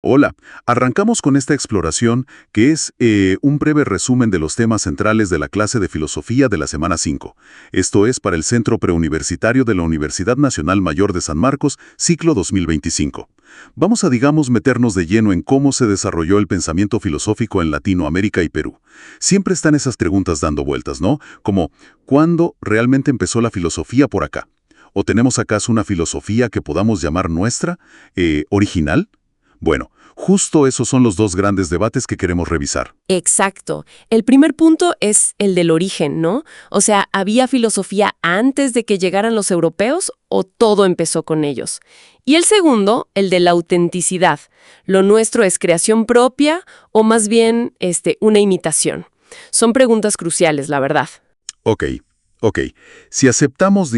Hola, arrancamos con esta exploración que es un breve resumen de los temas centrales de la clase de filosofía de la semana 5. Esto es para el Centro Preuniversitario de la Universidad Nacional Mayor de San Marcos, ciclo 2025. Vamos a, meternos de lleno en cómo se desarrolló el pensamiento filosófico en Latinoamérica y Perú. Siempre están esas preguntas dando vueltas, ¿no? Como, ¿cuándo realmente empezó la filosofía por acá? ¿O tenemos acaso una filosofía que podamos llamar nuestra, original? Bueno, justo esos son los dos grandes debates que queremos revisar. Exacto. El primer punto es el del origen, ¿no? O sea, ¿había filosofía antes de que llegaran los europeos o todo empezó con ellos? Y el segundo, el de la autenticidad. ¿Lo nuestro es creación propia o más bien una imitación? Son preguntas cruciales, la verdad. Ok. Si aceptamos,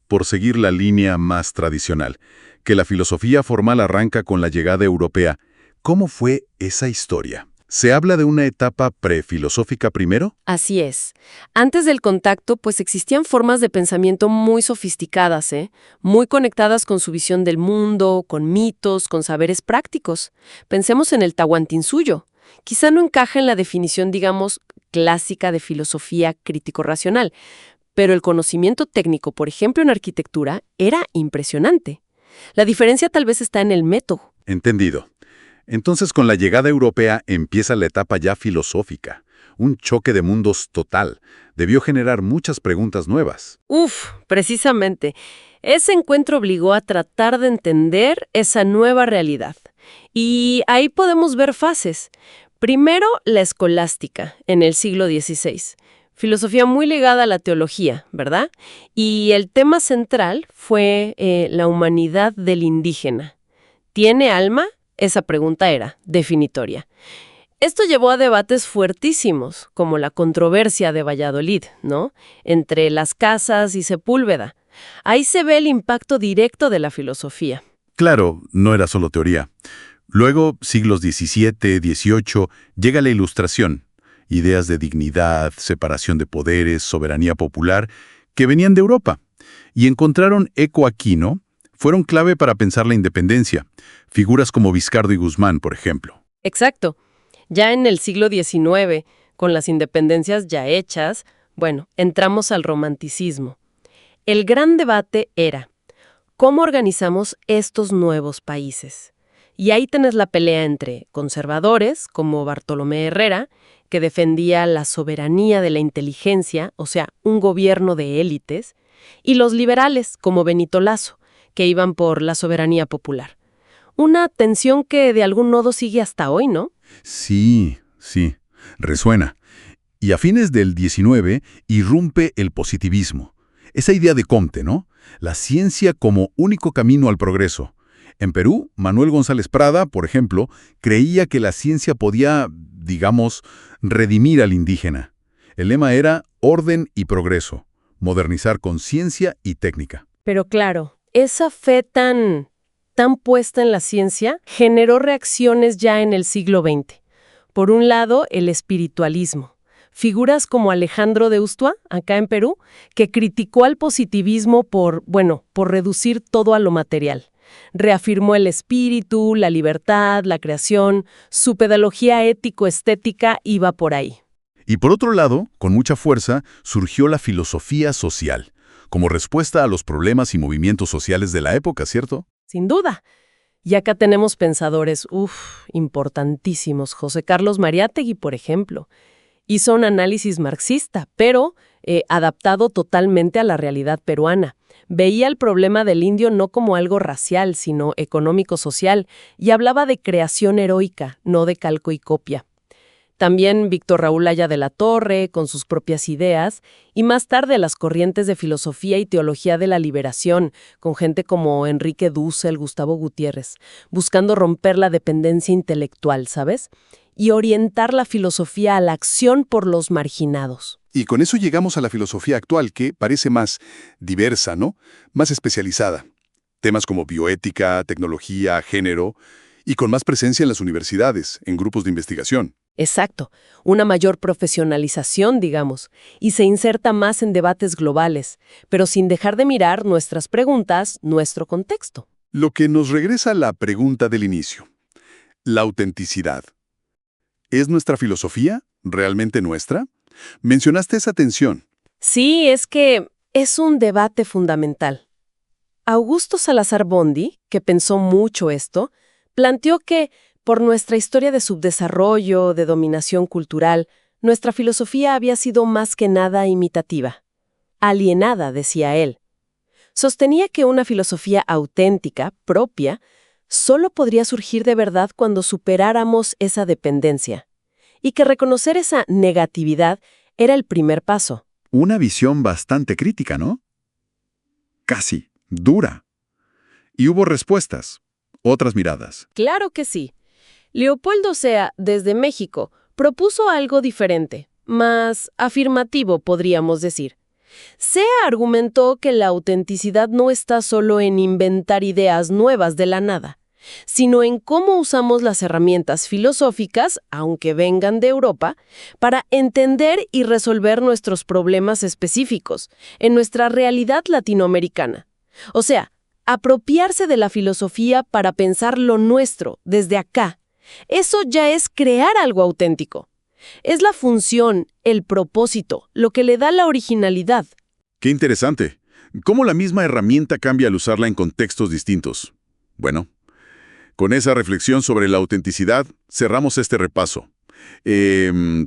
por seguir la línea más tradicional, que la filosofía formal arranca con la llegada europea, ¿cómo fue esa historia? ¿Se habla de una etapa prefilosófica primero? Así es. Antes del contacto, pues existían formas de pensamiento muy sofisticadas, muy conectadas con su visión del mundo, con mitos, con saberes prácticos. Pensemos en el Tahuantinsuyo. Quizá no encaja en la definición, clásica de filosofía crítico-racional, pero el conocimiento técnico, por ejemplo en arquitectura, era impresionante. La diferencia tal vez está en el método. Entendido. Entonces, con la llegada europea empieza la etapa ya filosófica. Un choque de mundos total. Debió generar muchas preguntas nuevas. Precisamente. Ese encuentro obligó a tratar de entender esa nueva realidad. Y ahí podemos ver fases. Primero, la escolástica, en el siglo XVI. Filosofía muy ligada a la teología, ¿verdad? Y el tema central fue la humanidad del indígena. ¿Tiene alma? Esa pregunta era definitoria. Esto llevó a debates fuertísimos, como la controversia de Valladolid, ¿no? Entre Las Casas y Sepúlveda. Ahí se ve el impacto directo de la filosofía. Claro, no era solo teoría. Luego, siglos XVII, XVIII, llega la Ilustración. Ideas de dignidad, separación de poderes, soberanía popular, que venían de Europa. Y encontraron eco aquí, ¿no? Fueron clave para pensar la independencia. Figuras como Vizcardo y Guzmán, por ejemplo. Exacto. Ya en el siglo XIX, con las independencias ya hechas, entramos al romanticismo. El gran debate era, ¿cómo organizamos estos nuevos países? Y ahí tenés la pelea entre conservadores, como Bartolomé Herrera, que defendía la soberanía de la inteligencia, o sea, un gobierno de élites, y los liberales, como Benito Lasso, que iban por la soberanía popular. Una tensión que de algún modo sigue hasta hoy, ¿no? Sí, resuena. Y a fines del XIX irrumpe el positivismo. Esa idea de Comte, ¿no? La ciencia como único camino al progreso. En Perú, Manuel González Prada, por ejemplo, creía que la ciencia podía, redimir al indígena. El lema era orden y progreso, modernizar con ciencia y técnica. Pero claro, esa fe tan puesta en la ciencia generó reacciones ya en el siglo XX. Por un lado, el espiritualismo. Figuras como Alejandro de Ustua, acá en Perú, que criticó al positivismo por reducir todo a lo material. Reafirmó el espíritu, la libertad, la creación, su pedagogía ético-estética iba por ahí. Y por otro lado, con mucha fuerza, surgió la filosofía social, como respuesta a los problemas y movimientos sociales de la época, ¿cierto? Sin duda. Y acá tenemos pensadores, importantísimos. José Carlos Mariátegui, por ejemplo. Hizo un análisis marxista, pero adaptado totalmente a la realidad peruana. Veía el problema del indio no como algo racial, sino económico-social, y hablaba de creación heroica, no de calco y copia. También Víctor Raúl Haya de la Torre, con sus propias ideas, y más tarde las corrientes de filosofía y teología de la liberación, con gente como Enrique Dussel, Gustavo Gutiérrez, buscando romper la dependencia intelectual, ¿sabes? Y orientar la filosofía a la acción por los marginados. Y con eso llegamos a la filosofía actual, que parece más diversa, ¿no? Más especializada. Temas como bioética, tecnología, género, y con más presencia en las universidades, en grupos de investigación. Exacto, una mayor profesionalización, y se inserta más en debates globales, pero sin dejar de mirar nuestras preguntas, nuestro contexto. Lo que nos regresa a la pregunta del inicio. La autenticidad. ¿Es nuestra filosofía realmente nuestra? Mencionaste esa tensión. Sí, es que es un debate fundamental. Augusto Salazar Bondy, que pensó mucho esto, planteó que, por nuestra historia de subdesarrollo, de dominación cultural, nuestra filosofía había sido más que nada imitativa. Alienada, decía él. Sostenía que una filosofía auténtica, propia, solo podría surgir de verdad cuando superáramos esa dependencia, y que reconocer esa negatividad era el primer paso. Una visión bastante crítica, ¿no? Casi, dura. Y hubo respuestas, otras miradas. Claro que sí. Leopoldo Sea, desde México, propuso algo diferente, más afirmativo, podríamos decir. Sea argumentó que la autenticidad no está solo en inventar ideas nuevas de la nada, sino en cómo usamos las herramientas filosóficas, aunque vengan de Europa, para entender y resolver nuestros problemas específicos, en nuestra realidad latinoamericana. O sea, apropiarse de la filosofía para pensar lo nuestro, desde acá. Eso ya es crear algo auténtico. Es la función, el propósito, lo que le da la originalidad. Qué interesante. ¿Cómo la misma herramienta cambia al usarla en contextos distintos? Bueno, con esa reflexión sobre la autenticidad, cerramos este repaso.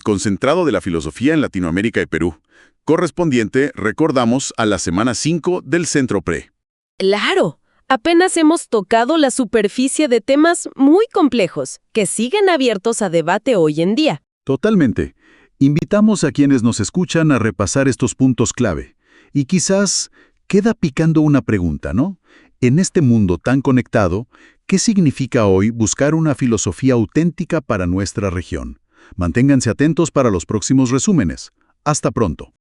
Concentrado de la filosofía en Latinoamérica y Perú. Correspondiente, recordamos, a la semana 5 del Centro Pre. ¡Claro! Apenas hemos tocado la superficie de temas muy complejos, que siguen abiertos a debate hoy en día. Totalmente. Invitamos a quienes nos escuchan a repasar estos puntos clave. Y quizás queda picando una pregunta, ¿no? En este mundo tan conectado, ¿qué significa hoy buscar una filosofía auténtica para nuestra región? Manténganse atentos para los próximos resúmenes. Hasta pronto.